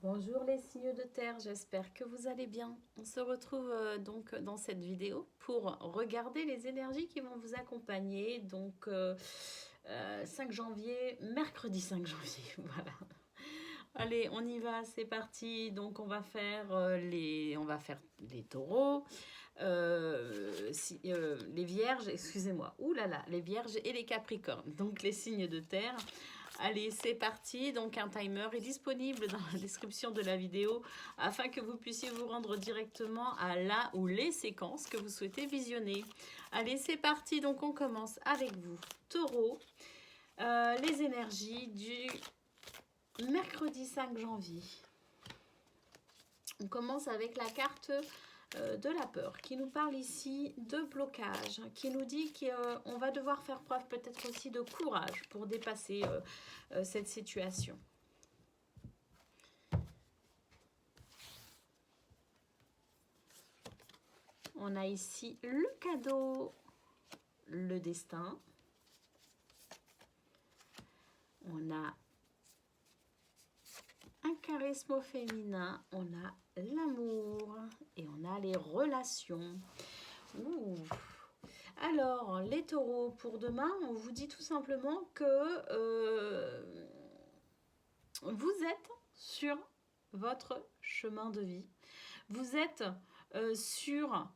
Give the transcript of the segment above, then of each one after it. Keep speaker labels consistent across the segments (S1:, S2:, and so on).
S1: Bonjour les signes de terre, j'espère que vous allez bien. On se retrouve donc dans cette vidéo pour regarder les énergies qui vont vous accompagner. Donc 5 janvier, mercredi 5 janvier, voilà. Allez, on y va, c'est parti. Donc on va faire les taureaux, les vierges, excusez-moi. Ouh là là, les vierges et les capricornes. Donc les signes de terre. Allez, c'est parti. Donc un timer est disponible dans la description de la vidéo afin que vous puissiez vous rendre directement à la ou les séquences que vous souhaitez visionner. Allez, c'est parti. Donc on commence avec vous, Taureau. Les énergies du mercredi 5 janvier. On commence avec la carte de la peur qui nous parle ici de blocage, qui nous dit qu'on va devoir faire preuve peut-être aussi de courage pour dépasser cette situation. On a ici le cadeau, le destin. On a un charisme au féminin, on a l'amour et on a les relations. Ouh. Alors, les taureaux, pour demain, on vous dit tout simplement que vous êtes sur votre chemin de vie. Vous êtes sur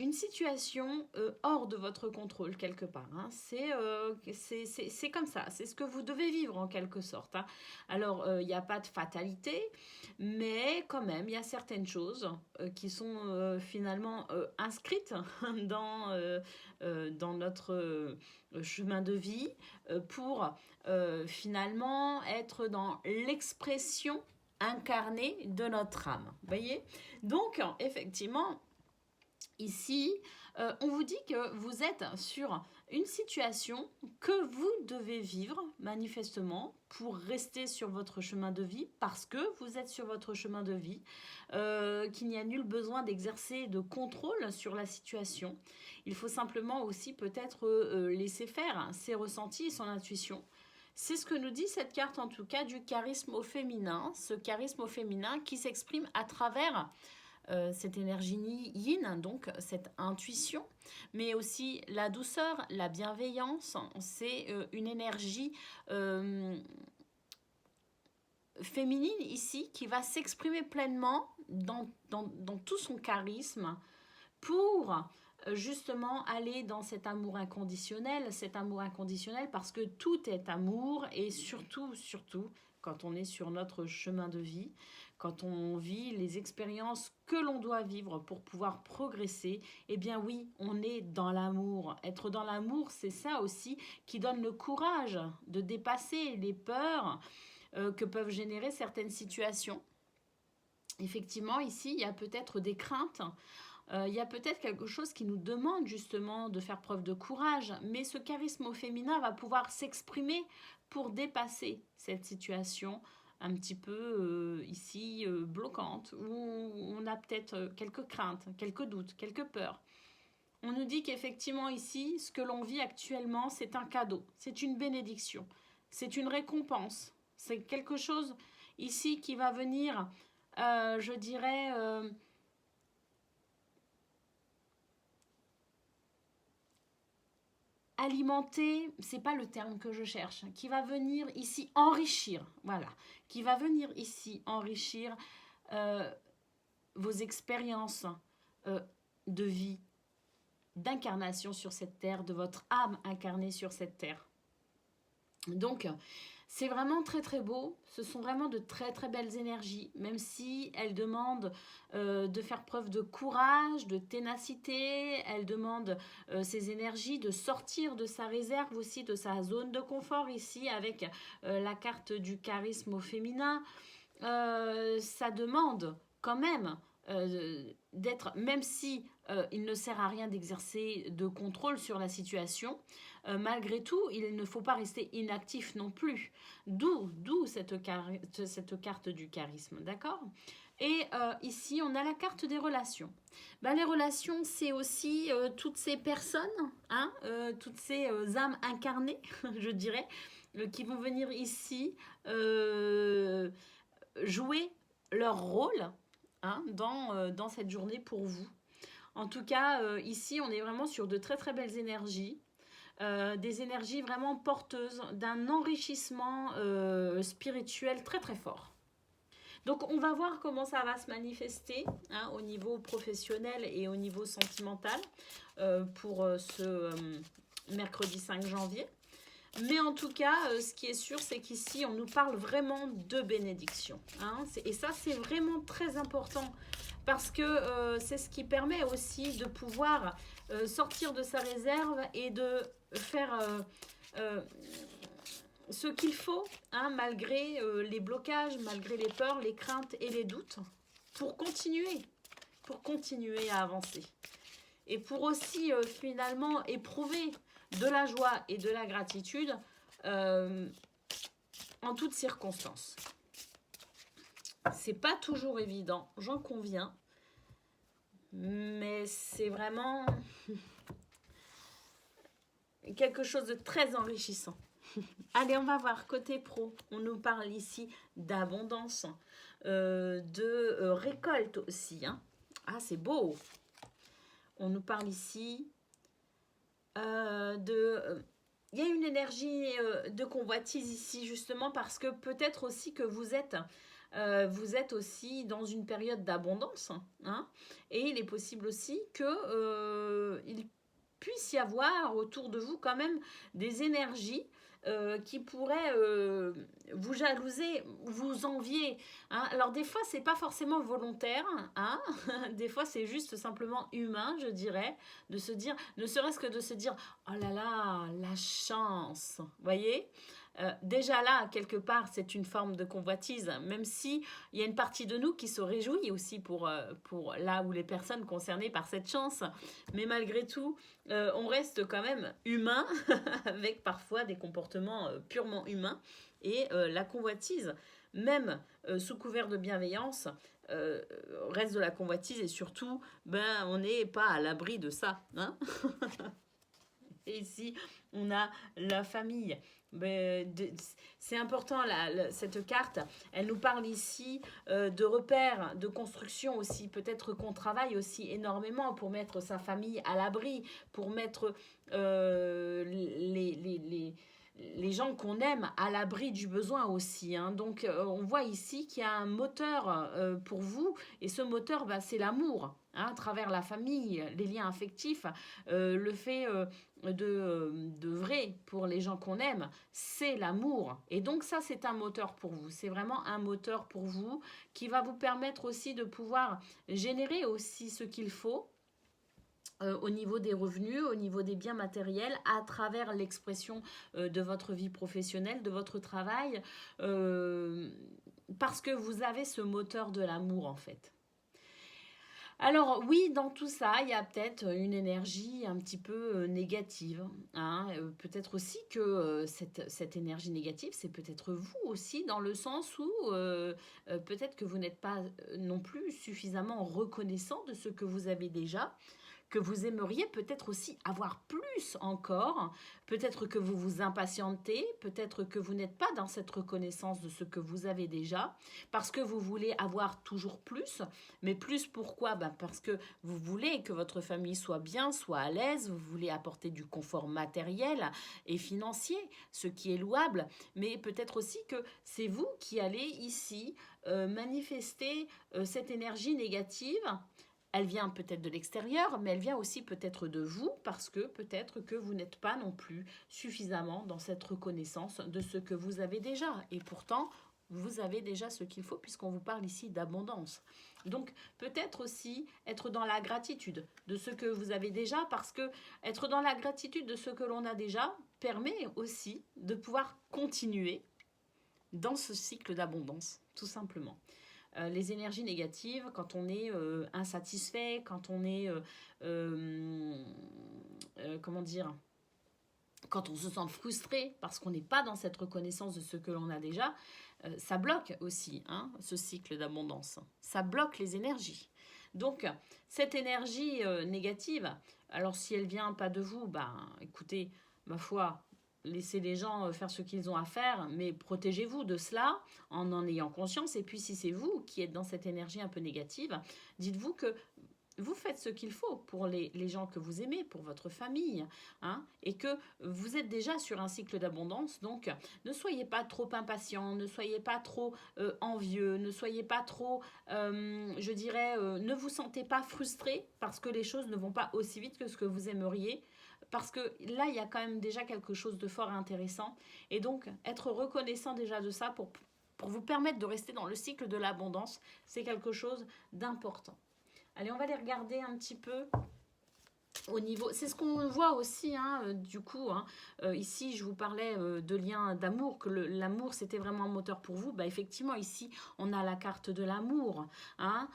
S1: une situation hors de votre contrôle quelque part. Hein. C'est comme ça, c'est ce que vous devez vivre en quelque sorte. Hein. Alors, il n'y a pas de fatalité, mais quand même, il y a certaines choses qui sont finalement inscrites dans notre chemin de vie pour finalement être dans l'expression incarnée de notre âme. Vous voyez? Donc, effectivement, ici, on vous dit que vous êtes sur une situation que vous devez vivre manifestement pour rester sur votre chemin de vie parce que vous êtes sur votre chemin de vie, qu'il n'y a nul besoin d'exercer de contrôle sur la situation. Il faut simplement aussi peut-être laisser faire ses ressentis et son intuition. C'est ce que nous dit cette carte en tout cas du charisme au féminin, ce charisme au féminin qui s'exprime à travers cette énergie yin, donc cette intuition, mais aussi la douceur, la bienveillance. C'est une énergie féminine ici qui va s'exprimer pleinement dans tout son charisme pour justement aller dans cet amour inconditionnel parce que tout est amour et surtout, quand on est sur notre chemin de vie, quand on vit les expériences que l'on doit vivre pour pouvoir progresser, eh bien oui, on est dans l'amour. Être dans l'amour, c'est ça aussi qui donne le courage de dépasser les peurs que peuvent générer certaines situations. Effectivement, ici, il y a peut-être des craintes. Il y a peut-être quelque chose qui nous demande justement de faire preuve de courage, mais ce charisme au féminin va pouvoir s'exprimer pour dépasser cette situation un petit peu ici bloquante, où on a peut-être quelques craintes, quelques doutes, quelques peurs. On nous dit qu'effectivement ici, ce que l'on vit actuellement, c'est un cadeau, c'est une bénédiction, c'est une récompense, c'est quelque chose ici qui va venir, je dirais, alimenter, c'est pas le terme que je cherche, qui va venir ici enrichir, voilà, qui va venir ici enrichir euh, vos expériences euh, de vie, d'incarnation sur cette terre, de votre âme incarnée sur cette terre. Donc, c'est vraiment très très beau, ce sont vraiment de très très belles énergies, même si elles demandent de faire preuve de courage, de ténacité, elles demandent ces énergies de sortir de sa réserve aussi, de sa zone de confort ici avec la carte du charisme au féminin. Ça demande quand même d'être, même si il ne sert à rien d'exercer de contrôle sur la situation, malgré tout, il ne faut pas rester inactif non plus. D'où cette carte du charisme, d'accord? Et ici, on a la carte des relations. Ben, les relations, c'est aussi toutes ces personnes, hein, toutes ces âmes incarnées, je dirais, qui vont venir ici jouer leur rôle hein, dans cette journée pour vous. En tout cas, ici, on est vraiment sur de très très belles énergies. Des énergies vraiment porteuses d'un enrichissement spirituel très très fort. Donc on va voir comment ça va se manifester hein, au niveau professionnel et au niveau sentimental pour ce mercredi 5 janvier. Mais en tout cas, ce qui est sûr, c'est qu'ici, on nous parle vraiment de bénédiction. Hein, et ça, c'est vraiment très important parce que c'est ce qui permet aussi de pouvoir sortir de sa réserve et de faire ce qu'il faut, hein, malgré les blocages, malgré les peurs, les craintes et les doutes, pour continuer à avancer. Et pour aussi finalement éprouver de la joie et de la gratitude en toutes circonstances. C'est pas toujours évident, j'en conviens, mais c'est vraiment quelque chose de très enrichissant. Allez, on va voir côté pro. On nous parle ici d'abondance, de récolte aussi. Hein. Ah, c'est beau. On nous parle ici de... Il y a une énergie de convoitise ici, justement, parce que peut-être aussi que vous êtes aussi dans une période d'abondance. Hein, et il est possible aussi qu'il puisse y avoir autour de vous quand même des énergies qui pourraient vous jalouser, vous envier. Hein. Alors des fois, c'est pas forcément volontaire. Hein. Des fois, c'est juste simplement humain, je dirais, de se dire, ne serait-ce que de se dire, oh là là, la chance. Voyez déjà là, quelque part, c'est une forme de convoitise, même si il y a une partie de nous qui se réjouit aussi pour là où les personnes concernées par cette chance. Mais malgré tout, on reste quand même humain, avec parfois des comportements purement humains. Et la convoitise, même sous couvert de bienveillance, reste de la convoitise et surtout, on n'est pas à l'abri de ça. Hein. Et ici, on a la famille. C'est important, cette carte. Elle nous parle ici de repères, de construction aussi. Peut-être qu'on travaille aussi énormément pour mettre sa famille à l'abri, pour mettre les gens qu'on aime à l'abri du besoin aussi. Hein. Donc, on voit ici qu'il y a un moteur pour vous. Et ce moteur, c'est l'amour. Hein, à travers la famille, les liens affectifs, le fait de vrai pour les gens qu'on aime, c'est l'amour. Et donc ça, c'est un moteur pour vous. C'est vraiment un moteur pour vous qui va vous permettre aussi de pouvoir générer aussi ce qu'il faut au niveau des revenus, au niveau des biens matériels, à travers l'expression de votre vie professionnelle, de votre travail, parce que vous avez ce moteur de l'amour en fait. Alors oui, dans tout ça, il y a peut-être une énergie un petit peu négative. Hein. Peut-être aussi que cette énergie négative, c'est peut-être vous aussi, dans le sens où peut-être que vous n'êtes pas non plus suffisamment reconnaissant de ce que vous avez déjà, que vous aimeriez peut-être aussi avoir plus encore, peut-être que vous vous impatientez, peut-être que vous n'êtes pas dans cette reconnaissance de ce que vous avez déjà, parce que vous voulez avoir toujours plus, mais plus pourquoi ? Parce que vous voulez que votre famille soit bien, soit à l'aise, vous voulez apporter du confort matériel et financier, ce qui est louable, mais peut-être aussi que c'est vous qui allez ici manifester cette énergie négative. Elle vient peut-être de l'extérieur, mais elle vient aussi peut-être de vous, parce que peut-être que vous n'êtes pas non plus suffisamment dans cette reconnaissance de ce que vous avez déjà. Et pourtant, vous avez déjà ce qu'il faut, puisqu'on vous parle ici d'abondance. Donc, peut-être aussi être dans la gratitude de ce que vous avez déjà, parce que être dans la gratitude de ce que l'on a déjà permet aussi de pouvoir continuer dans ce cycle d'abondance, tout simplement. Les énergies négatives, quand on est insatisfait, quand on est, comment dire, quand on se sent frustré parce qu'on n'est pas dans cette reconnaissance de ce que l'on a déjà, ça bloque aussi hein, ce cycle d'abondance. Ça bloque les énergies. Donc, cette énergie négative, alors si elle vient pas de vous, écoutez, ma foi, laissez les gens faire ce qu'ils ont à faire, mais protégez-vous de cela en ayant conscience. Et puis si c'est vous qui êtes dans cette énergie un peu négative, dites-vous que vous faites ce qu'il faut pour les gens que vous aimez, pour votre famille, hein, et que vous êtes déjà sur un cycle d'abondance. Donc, ne soyez pas trop impatient, ne soyez pas trop envieux, ne soyez pas trop, je dirais, ne vous sentez pas frustré parce que les choses ne vont pas aussi vite que ce que vous aimeriez. Parce que là, il y a quand même déjà quelque chose de fort et intéressant. Et donc, être reconnaissant déjà de ça pour vous permettre de rester dans le cycle de l'abondance, c'est quelque chose d'important. Allez, on va les regarder un petit peu au niveau... C'est ce qu'on voit aussi, hein, du coup. Hein, ici, je vous parlais de lien d'amour, que l'amour, c'était vraiment un moteur pour vous. Bah, effectivement, ici, on a la carte de l'amour. Hein,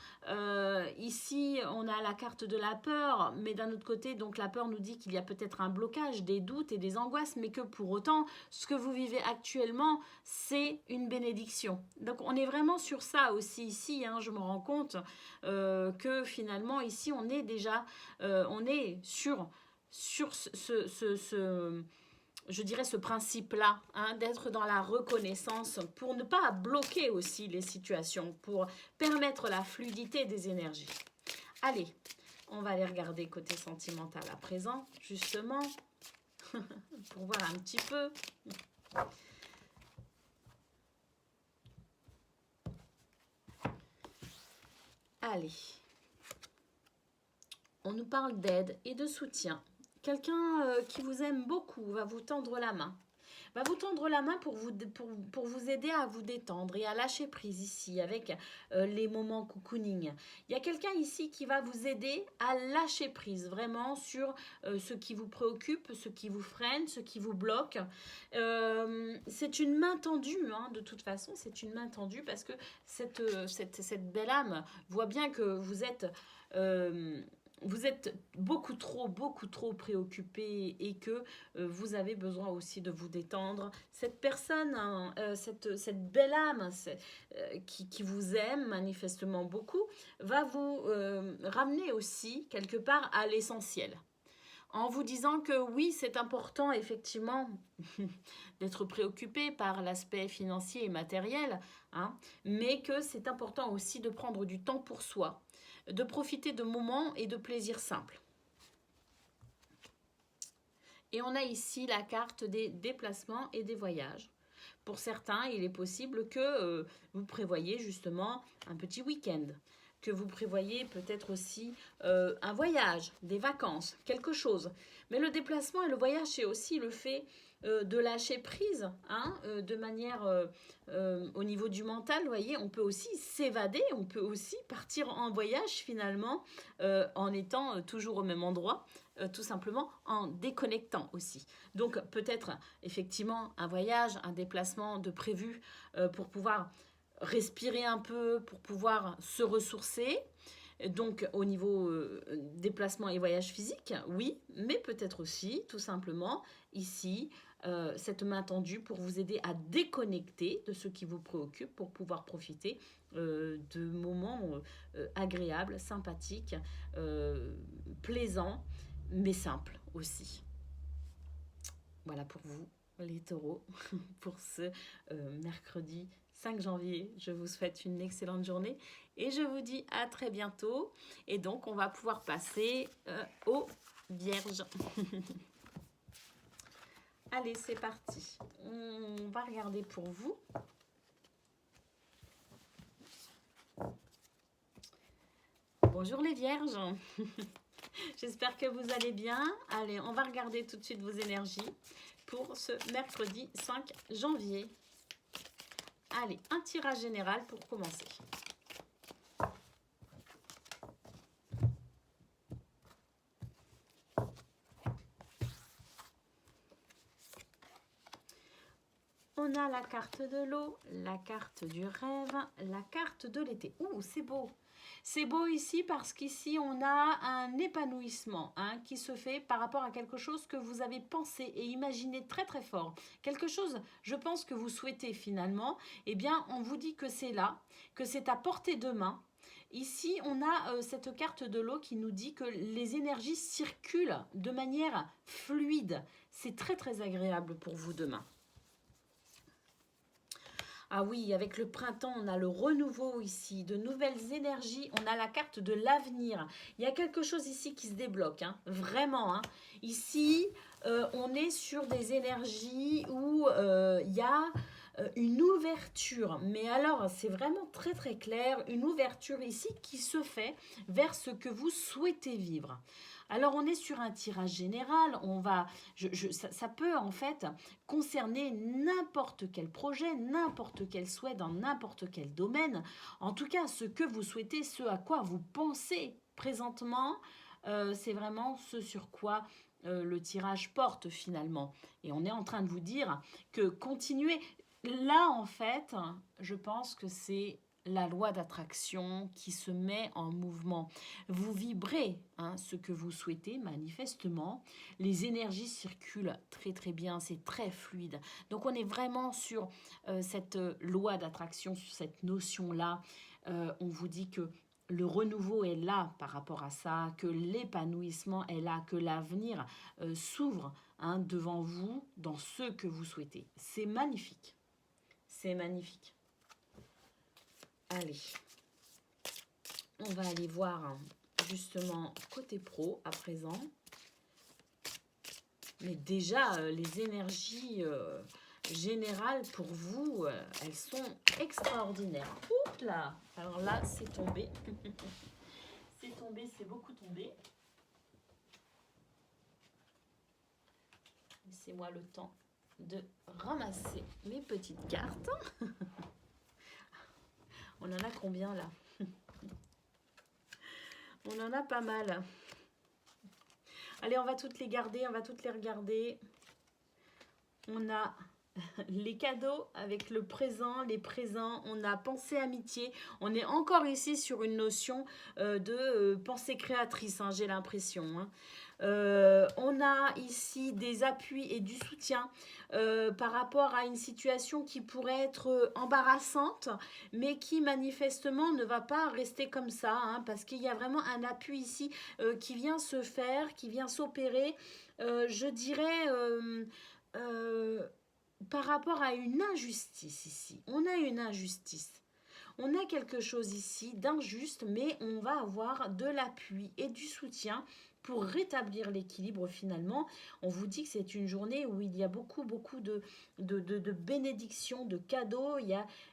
S1: ici, on a la carte de la peur. Mais d'un autre côté, donc la peur nous dit qu'il y a peut-être un blocage, des doutes et des angoisses. Mais que pour autant, ce que vous vivez actuellement, c'est une bénédiction. Donc, on est vraiment sur ça aussi ici. Hein, je me rends compte que finalement, ici, on est déjà... on est sur je dirais ce principe-là, hein, d'être dans la reconnaissance pour ne pas bloquer aussi les situations, pour permettre la fluidité des énergies. Allez, on va aller regarder côté sentimental à présent, justement, pour voir un petit peu. Allez. On nous parle d'aide et de soutien. Quelqu'un qui vous aime beaucoup va vous tendre la main. Va vous tendre la main pour vous aider à vous détendre et à lâcher prise ici avec les moments cocooning. Il y a quelqu'un ici qui va vous aider à lâcher prise vraiment sur ce qui vous préoccupe, ce qui vous freine, ce qui vous bloque. C'est une main tendue, hein, de toute façon, c'est une main tendue parce que cette belle âme voit bien que vous êtes beaucoup trop préoccupé et que vous avez besoin aussi de vous détendre. Cette personne, hein, cette belle âme qui vous aime manifestement beaucoup, va vous ramener aussi quelque part à l'essentiel. En vous disant que oui, c'est important effectivement d'être préoccupé par l'aspect financier et matériel, hein, mais que c'est important aussi de prendre du temps pour soi, de profiter de moments et de plaisirs simples. Et on a ici la carte des déplacements et des voyages. Pour certains, il est possible que vous prévoyez justement un petit week-end, que vous prévoyez peut-être aussi un voyage, des vacances, quelque chose. Mais le déplacement et le voyage, c'est aussi le fait de lâcher prise, hein, de manière au niveau du mental, vous voyez, on peut aussi s'évader, on peut aussi partir en voyage finalement en étant toujours au même endroit, tout simplement en déconnectant aussi. Donc peut-être effectivement un voyage, un déplacement de prévu pour pouvoir respirer un peu, pour pouvoir se ressourcer. Donc au niveau déplacement et voyage physique, oui, mais peut-être aussi tout simplement ici cette main tendue pour vous aider à déconnecter de ce qui vous préoccupe pour pouvoir profiter de moments agréables, sympathiques, plaisants, mais simples aussi. Voilà pour vous, les taureaux, pour ce mercredi 5 janvier. Je vous souhaite une excellente journée et je vous dis à très bientôt. Et donc, on va pouvoir passer aux vierges. Allez, c'est parti. On va regarder pour vous. Bonjour les vierges. J'espère que vous allez bien. Allez, on va regarder tout de suite vos énergies pour ce mercredi 5 janvier. Allez, un tirage général pour commencer. On a la carte de l'eau, la carte du rêve, la carte de l'été. Ouh, c'est beau! C'est beau ici parce qu'ici, on a un épanouissement qui se fait par rapport à quelque chose que vous avez pensé et imaginé très très fort. Quelque chose, je pense, que vous souhaitez finalement. Eh bien, on vous dit que c'est là, que c'est à portée de main Ici, on a cette carte de l'eau qui nous dit que les énergies circulent de manière fluide. C'est très très agréable pour vous demain. Ah oui, avec le printemps, on a le renouveau ici, de nouvelles énergies. On a la carte de l'avenir. Il y a quelque chose ici qui se débloque, hein, vraiment. Hein. Ici, on est sur des énergies où il y a une ouverture. Mais alors, c'est vraiment très très clair. Une ouverture ici qui se fait vers ce que vous souhaitez vivre. Alors, on est sur un tirage général. On va, ça peut en fait concerner n'importe quel projet, n'importe quel souhait dans n'importe quel domaine. En tout cas, ce que vous souhaitez, ce à quoi vous pensez présentement, c'est vraiment ce sur quoi le tirage porte finalement. Et on est en train de vous dire que continuez. Là, en fait, je pense que c'est la loi d'attraction qui se met en mouvement. Vous vibrez ce que vous souhaitez manifestement. Les énergies circulent très très bien, c'est très fluide. Donc on est vraiment sur cette loi d'attraction, sur cette notion-là. On vous dit que le renouveau est là par rapport à ça, que l'épanouissement est là, que l'avenir s'ouvre devant vous dans ce que vous souhaitez. C'est magnifique. C'est magnifique. Allez, on va aller voir justement côté pro à présent. Mais déjà, les énergies générales pour vous, elles sont extraordinaires. Oups là. Alors là, c'est tombé. C'est tombé, c'est beaucoup tombé. Laissez-moi le temps de ramasser mes petites cartes. On en a combien là? On en a pas mal. Allez, on va toutes les garder, on va toutes les regarder. On a les cadeaux avec le présent, les présents. On a pensée amitié. On est encore ici sur une notion de pensée créatrice, hein, j'ai l'impression. Hein. On a ici des appuis et du soutien par rapport à une situation qui pourrait être embarrassante, mais qui manifestement ne va pas rester comme ça, hein, parce qu'il y a vraiment un appui ici qui vient se faire, qui vient s'opérer, je dirais, par rapport à une injustice ici. On a une injustice. On a quelque chose ici d'injuste, mais on va avoir de l'appui et du soutien pour rétablir l'équilibre finalement. On vous dit que c'est une journée où il y a beaucoup de bénédictions, de cadeaux. Il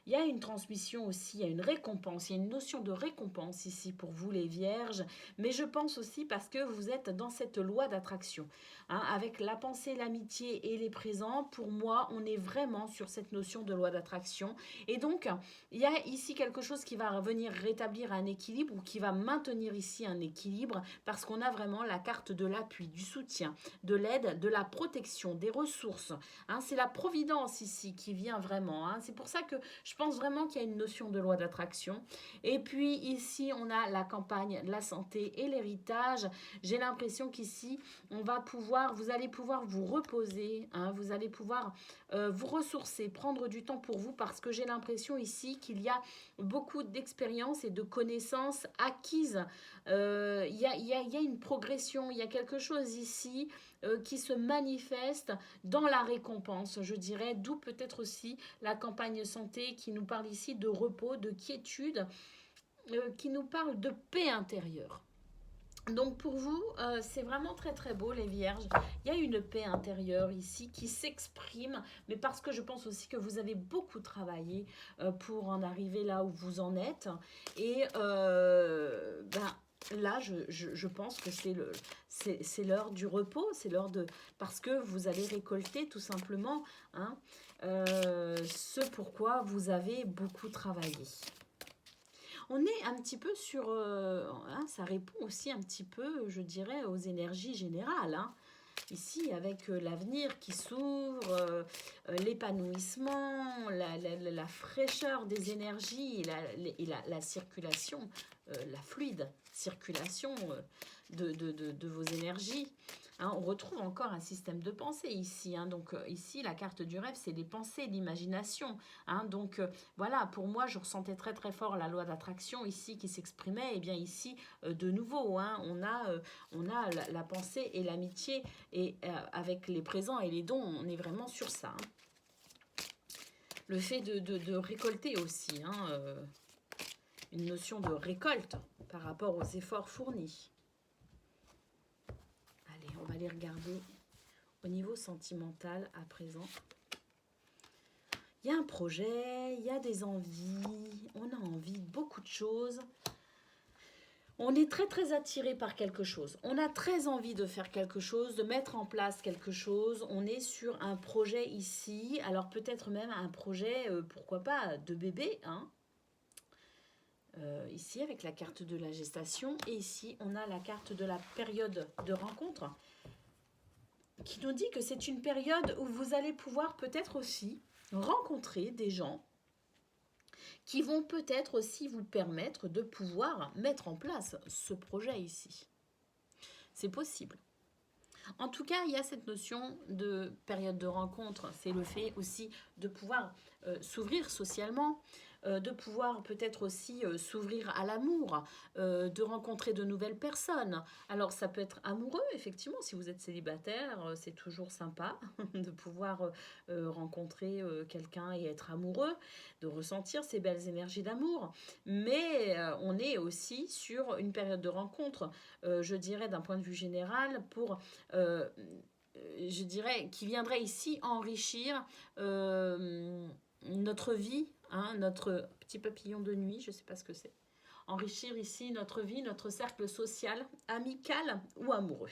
S1: y a une transmission aussi, il y a une récompense. Il y a une notion de récompense ici pour vous les vierges. Mais je pense aussi parce que vous êtes dans cette loi d'attraction. Hein, avec la pensée, l'amitié et les présents, pour moi, on est vraiment sur cette notion de loi d'attraction. Et donc, il y a ici quelque chose qui va venir rétablir un équilibre ou qui va maintenir ici un équilibre parce qu'on a vraiment la carte de l'appui, du soutien, de l'aide, de la protection, des ressources. Hein, c'est la providence ici qui vient vraiment. Hein. C'est pour ça que je pense vraiment qu'il y a une notion de loi d'attraction. Et puis ici, on a la campagne, la santé et l'héritage. J'ai l'impression qu'ici, vous allez pouvoir vous reposer, hein, vous allez pouvoir vous ressourcer, prendre du temps pour vous parce que j'ai l'impression ici qu'il y a beaucoup d'expérience et de connaissances acquises. Il y a une progression, il y a quelque chose ici qui se manifeste dans la récompense, je dirais, d'où peut-être aussi la campagne santé qui nous parle ici de repos, de quiétude, qui nous parle de paix intérieure. Donc pour vous, c'est vraiment très très beau les vierges. Il y a une paix intérieure ici qui s'exprime, mais parce que je pense aussi que vous avez beaucoup travaillé pour en arriver là où vous en êtes. Et là, je pense que c'est l'heure du repos, c'est l'heure de... Parce que vous allez récolter tout simplement hein, ce pourquoi vous avez beaucoup travaillé. On est un petit peu sur... ça répond aussi un petit peu, je dirais, aux énergies générales. Hein. Ici, avec l'avenir qui s'ouvre, l'épanouissement, la fraîcheur des énergies et la circulation la fluide circulation de vos énergies. Hein, on retrouve encore un système de pensée ici. Hein, donc ici, la carte du rêve, c'est les pensées, l'imagination. Hein, donc voilà, pour moi, je ressentais très très fort la loi d'attraction ici qui s'exprimait. Et bien ici, de nouveau, hein, on a la pensée et l'amitié. Et avec les présents et les dons, on est vraiment sur ça. Hein. Le fait de récolter aussi, hein, une notion de récolte par rapport aux efforts fournis. Allez, on va les regarder au niveau sentimental à présent. Il y a un projet, il y a des envies, on a envie de beaucoup de choses. On est très très attiré par quelque chose. On a très envie de faire quelque chose, de mettre en place quelque chose. On est sur un projet ici. Alors peut-être même un projet, pourquoi pas, de bébé. Hein. Ici avec la carte de la gestation. Et ici on a la carte de la période de rencontre. Qui nous dit que c'est une période où vous allez pouvoir peut-être aussi rencontrer des gens qui vont peut-être aussi vous permettre de pouvoir mettre en place ce projet ici. C'est possible. En tout cas, il y a cette notion de période de rencontre. C'est le fait aussi de pouvoir s'ouvrir socialement, de pouvoir peut-être aussi s'ouvrir à l'amour, de rencontrer de nouvelles personnes. Alors ça peut être amoureux, effectivement, si vous êtes célibataire, c'est toujours sympa de pouvoir rencontrer quelqu'un et être amoureux, de ressentir ces belles énergies d'amour. Mais on est aussi sur une période de rencontre, je dirais d'un point de vue général, pour... je dirais, qui viendrait ici enrichir notre vie, hein, notre petit papillon de nuit, je ne sais pas ce que c'est. Enrichir ici notre vie, notre cercle social, amical ou amoureux.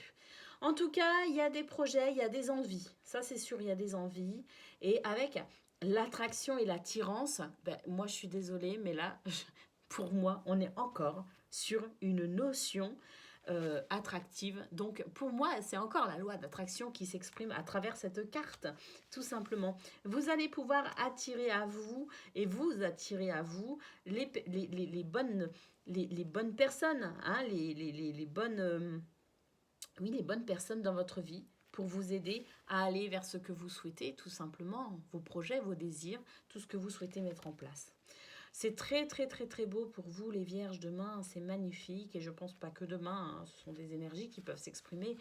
S1: En tout cas, il y a des projets, il y a des envies. Ça, c'est sûr, il y a des envies. Et avec l'attraction et l'attirance, ben, moi, je suis désolée, mais là, pour moi, on est encore sur une notion attractive. Donc pour moi, c'est encore la loi d'attraction qui s'exprime à travers cette carte, tout simplement. Vous allez pouvoir attirer à vous et vous attirer à vous les bonnes personnes, hein, les bonnes, oui, les bonnes personnes dans votre vie pour vous aider à aller vers ce que vous souhaitez, tout simplement, vos projets, vos désirs, tout ce que vous souhaitez mettre en place. C'est très très très très beau pour vous les vierges demain, c'est magnifique et je pense pas que demain, hein, ce sont des énergies qui peuvent s'exprimer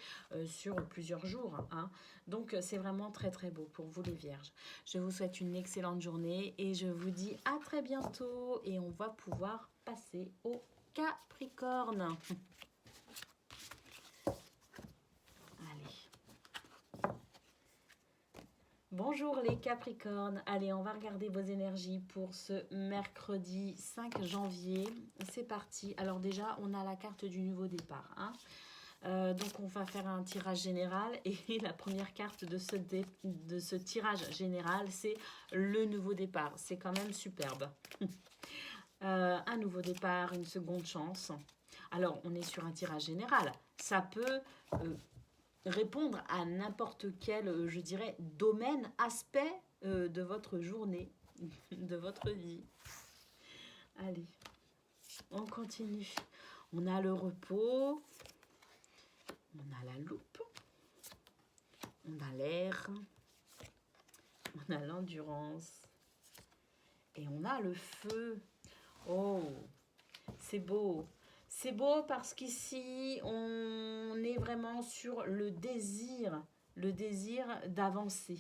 S1: sur plusieurs jours. Hein. Donc c'est vraiment très très beau pour vous les vierges. Je vous souhaite une excellente journée et je vous dis à très bientôt et on va pouvoir passer au Capricorne. Bonjour les Capricornes, allez on va regarder vos énergies pour ce mercredi 5 janvier, c'est parti. Alors déjà on a la carte du nouveau départ, hein. Donc on va faire un tirage général et la première carte de ce tirage général c'est le nouveau départ, c'est quand même superbe. Un nouveau départ, une seconde chance. Alors on est sur un tirage général, ça peut... répondre à n'importe quel, je dirais, domaine, aspect de votre journée, de votre vie. Allez, on continue. On a le repos, on a la loupe, on a l'air, on a l'endurance et on a le feu. Oh, c'est beau. C'est beau parce qu'ici, on est vraiment sur le désir d'avancer,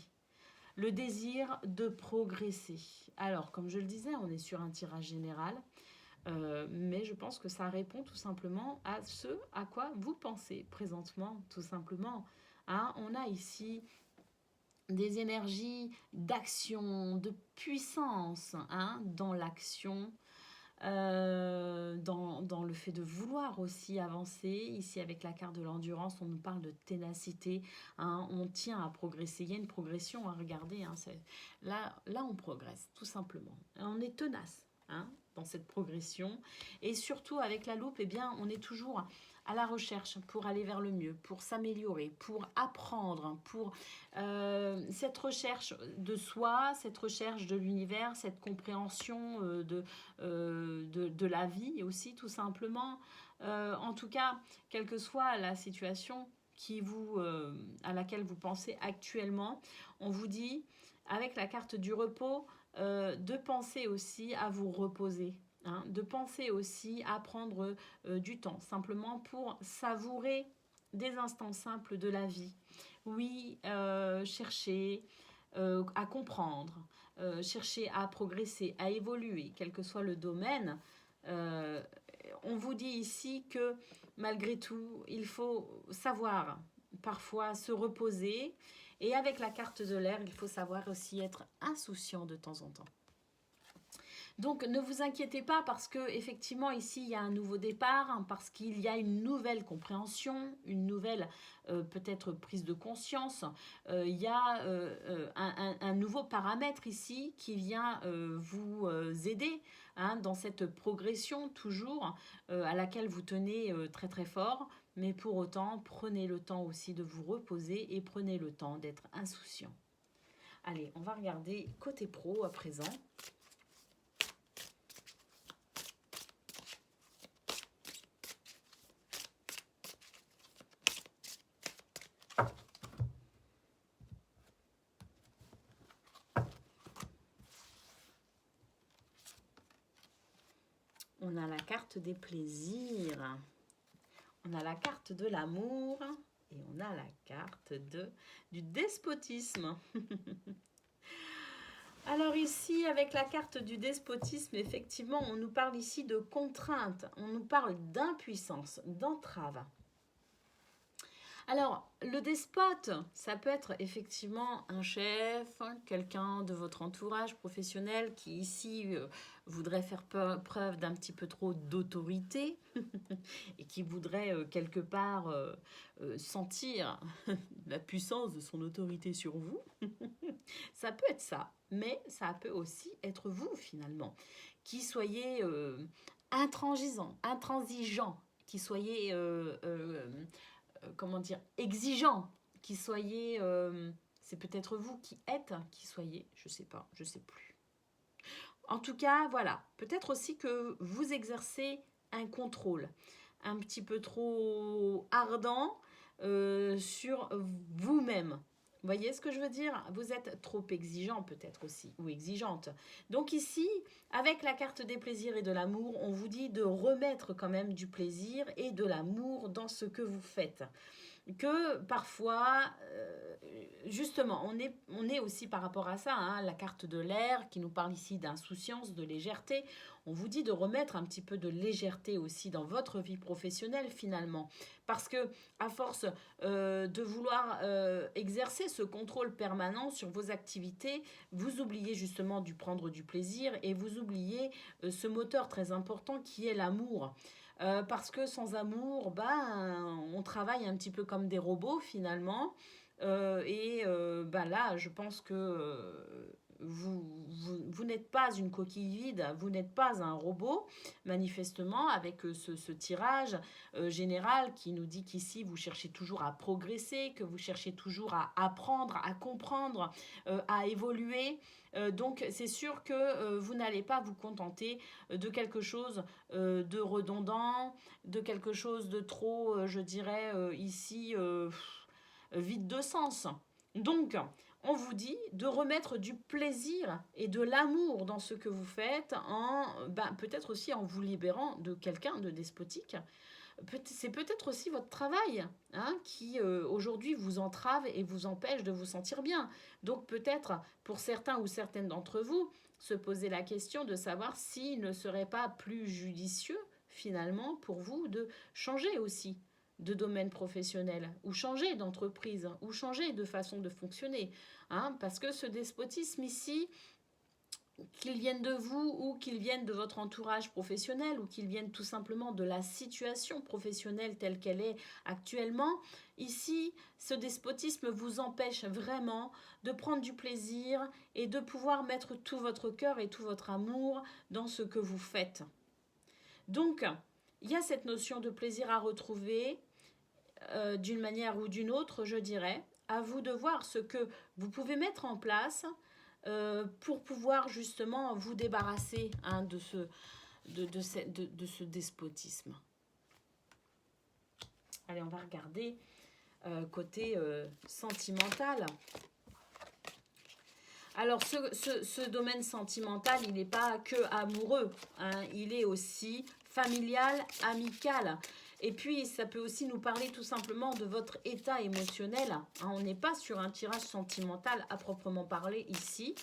S1: le désir de progresser. Alors, comme je le disais, on est sur un tirage général, mais je pense que ça répond tout simplement à ce à quoi vous pensez présentement, tout simplement. Hein, on a ici des énergies d'action, de puissance, hein, dans l'action, dans le fait de vouloir aussi avancer. Ici avec la carte de l'endurance on nous parle de ténacité, hein, on tient à progresser, il y a une progression à regarder, hein, là on progresse tout simplement, on est tenace, hein, dans cette progression et surtout avec la loupe, eh bien, on est toujours à la recherche pour aller vers le mieux, pour s'améliorer, pour apprendre, pour cette recherche de soi, cette recherche de l'univers, cette compréhension de la vie aussi tout simplement. En tout cas, quelle que soit la situation à laquelle vous pensez actuellement, on vous dit, avec la carte du repos, de penser aussi à vous reposer. Hein, de penser aussi à prendre du temps, simplement pour savourer des instants simples de la vie. Oui, chercher à comprendre, chercher à progresser, à évoluer, quel que soit le domaine. Euh, on vous dit ici que malgré tout, il faut savoir parfois se reposer. Et avec la carte de l'air, il faut savoir aussi être insouciant de temps en temps. Donc ne vous inquiétez pas parce que effectivement ici il y a un nouveau départ, hein, parce qu'il y a une nouvelle compréhension, une nouvelle peut-être prise de conscience. Il y a un nouveau paramètre ici qui vient vous aider hein, dans cette progression toujours à laquelle vous tenez très très fort. Mais pour autant, prenez le temps aussi de vous reposer et prenez le temps d'être insouciant. Allez, on va regarder côté pro à présent. On a la carte des plaisirs, on a la carte de l'amour et on a la carte du despotisme. Alors ici, avec la carte du despotisme, effectivement, on nous parle ici de contrainte, on nous parle d'impuissance, d'entrave. Alors, le despote, ça peut être effectivement un chef, quelqu'un de votre entourage professionnel qui ici voudrait faire preuve d'un petit peu trop d'autorité et qui voudrait quelque part sentir la puissance de son autorité sur vous. Ça peut être ça, mais ça peut aussi être vous finalement, qui soyez intransigeant, qui soyez comment dire, exigeant, qui soyez, c'est peut-être vous qui êtes, qui soyez, je sais pas, je sais plus. En tout cas, voilà, peut-être aussi que vous exercez un contrôle un petit peu trop ardent sur vous-même. Vous voyez ce que je veux dire? Vous êtes trop exigeant peut-être aussi, ou exigeante. Donc ici, avec la carte des plaisirs et de l'amour, on vous dit de remettre quand même du plaisir et de l'amour dans ce que vous faites. Que parfois, justement, on est aussi par rapport à ça, hein, la carte de l'air qui nous parle ici d'insouciance, de légèreté. On vous dit de remettre un petit peu de légèreté aussi dans votre vie professionnelle finalement. Parce que à force de vouloir exercer ce contrôle permanent sur vos activités, vous oubliez justement de prendre du plaisir et vous oubliez ce moteur très important qui est l'amour. Parce que sans amour, on travaille un petit peu comme des robots finalement. Là, je pense que vous n'êtes pas une coquille vide, vous n'êtes pas un robot, manifestement, avec ce tirage général qui nous dit qu'ici, vous cherchez toujours à progresser, que vous cherchez toujours à apprendre, à comprendre, à évoluer. Donc, c'est sûr que vous n'allez pas vous contenter de quelque chose de redondant, de quelque chose de trop, je dirais, ici, vide de sens. Donc, on vous dit de remettre du plaisir et de l'amour dans ce que vous faites, peut-être aussi en vous libérant de quelqu'un de despotique. C'est peut-être aussi votre travail hein, qui aujourd'hui vous entrave et vous empêche de vous sentir bien. Donc peut-être pour certains ou certaines d'entre vous, se poser la question de savoir s'il ne serait pas plus judicieux finalement pour vous de changer aussi de domaine professionnel, ou changer d'entreprise, ou changer de façon de fonctionner. Hein, parce que ce despotisme ici, qu'il vienne de vous ou qu'il vienne de votre entourage professionnel ou qu'il vienne tout simplement de la situation professionnelle telle qu'elle est actuellement, ici, ce despotisme vous empêche vraiment de prendre du plaisir et de pouvoir mettre tout votre cœur et tout votre amour dans ce que vous faites. Donc, il y a cette notion de plaisir à retrouver d'une manière ou d'une autre, je dirais. À vous de voir ce que vous pouvez mettre en place pour pouvoir justement vous débarrasser hein, de ce despotisme. Allez, on va regarder côté sentimental. Alors, ce domaine sentimental, il n'est pas que amoureux, hein, il est aussi familial, amical. Et puis, ça peut aussi nous parler tout simplement de votre état émotionnel. Hein, on n'est pas sur un tirage sentimental à proprement parler ici.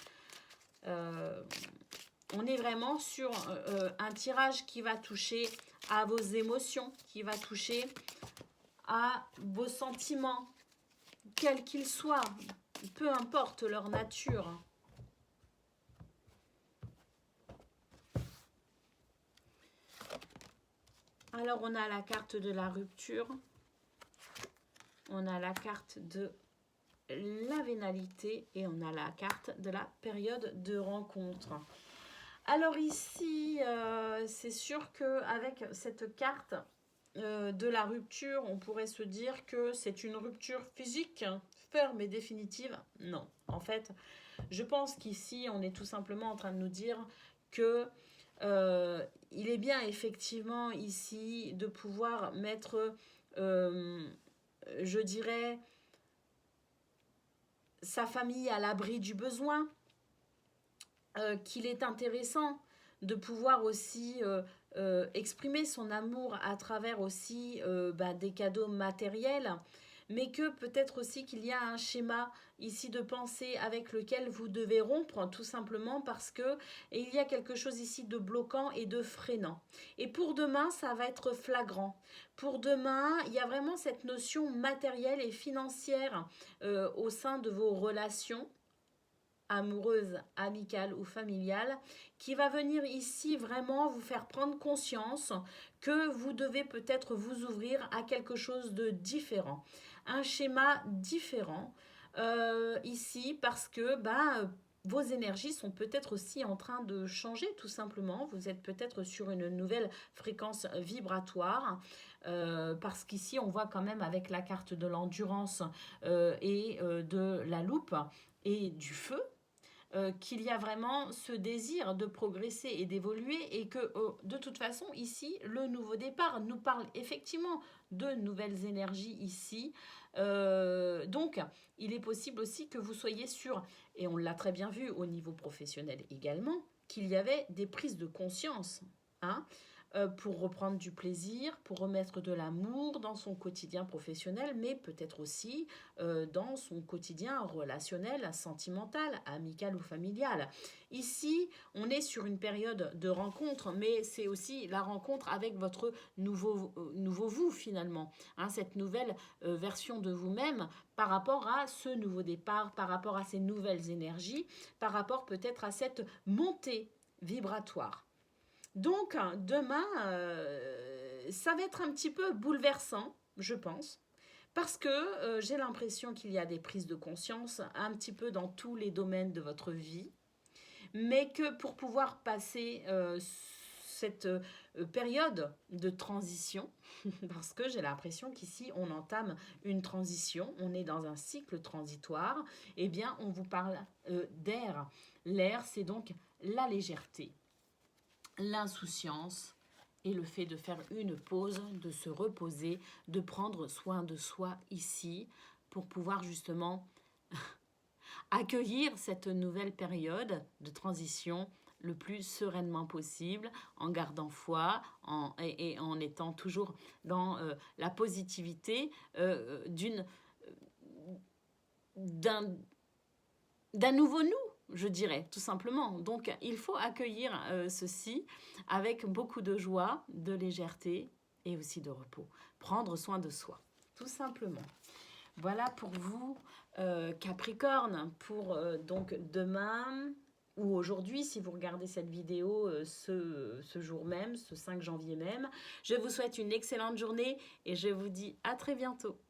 S1: On est vraiment sur un tirage qui va toucher à vos émotions, qui va toucher à vos sentiments, quels qu'ils soient, peu importe leur nature. Alors, on a la carte de la rupture. On a la carte de la vénalité et on a la carte de la période de rencontre. Alors ici, c'est sûr qu'avec cette carte de la rupture, on pourrait se dire que c'est une rupture physique, ferme et définitive. Non, en fait, je pense qu'ici, on est tout simplement en train de nous dire que il est bien effectivement ici de pouvoir mettre, je dirais, sa famille à l'abri du besoin, qu'il est intéressant de pouvoir aussi exprimer son amour à travers aussi des cadeaux matériels, mais que peut-être aussi qu'il y a un schéma ici de pensée avec lequel vous devez rompre tout simplement parce que il y a quelque chose ici de bloquant et de freinant. Et pour demain, ça va être flagrant. Pour demain, il y a vraiment cette notion matérielle et financière au sein de vos relations amoureuse, amicale ou familiale, qui va venir ici vraiment vous faire prendre conscience que vous devez peut-être vous ouvrir à quelque chose de différent, un schéma différent ici parce que vos énergies sont peut-être aussi en train de changer tout simplement. Vous êtes peut-être sur une nouvelle fréquence vibratoire parce qu'ici on voit quand même avec la carte de l'endurance et de la loupe et du feu, qu'il y a vraiment ce désir de progresser et d'évoluer et que de toute façon ici le nouveau départ nous parle effectivement de nouvelles énergies ici, donc il est possible aussi que vous soyez sûr, et on l'a très bien vu au niveau professionnel également, qu'il y avait des prises de conscience hein, pour reprendre du plaisir, pour remettre de l'amour dans son quotidien professionnel, mais peut-être aussi dans son quotidien relationnel, sentimental, amical ou familial. Ici, on est sur une période de rencontre, mais c'est aussi la rencontre avec votre nouveau vous finalement, hein, cette nouvelle version de vous-même par rapport à ce nouveau départ, par rapport à ces nouvelles énergies, par rapport peut-être à cette montée vibratoire. Donc, demain, ça va être un petit peu bouleversant, je pense, parce que j'ai l'impression qu'il y a des prises de conscience un petit peu dans tous les domaines de votre vie, mais que pour pouvoir passer cette période de transition, parce que j'ai l'impression qu'ici, on entame une transition, on est dans un cycle transitoire, eh bien, on vous parle d'air. L'air, c'est donc la légèreté, l'insouciance et le fait de faire une pause, de se reposer, de prendre soin de soi ici pour pouvoir justement accueillir cette nouvelle période de transition le plus sereinement possible, en gardant foi et en étant toujours dans la positivité d'un nouveau nous, je dirais, tout simplement. Donc, il faut accueillir ceci avec beaucoup de joie, de légèreté et aussi de repos. Prendre soin de soi, tout simplement. Voilà pour vous, Capricorne, pour donc demain ou aujourd'hui, si vous regardez cette vidéo ce jour même, ce 5 janvier même. Je vous souhaite une excellente journée et je vous dis à très bientôt.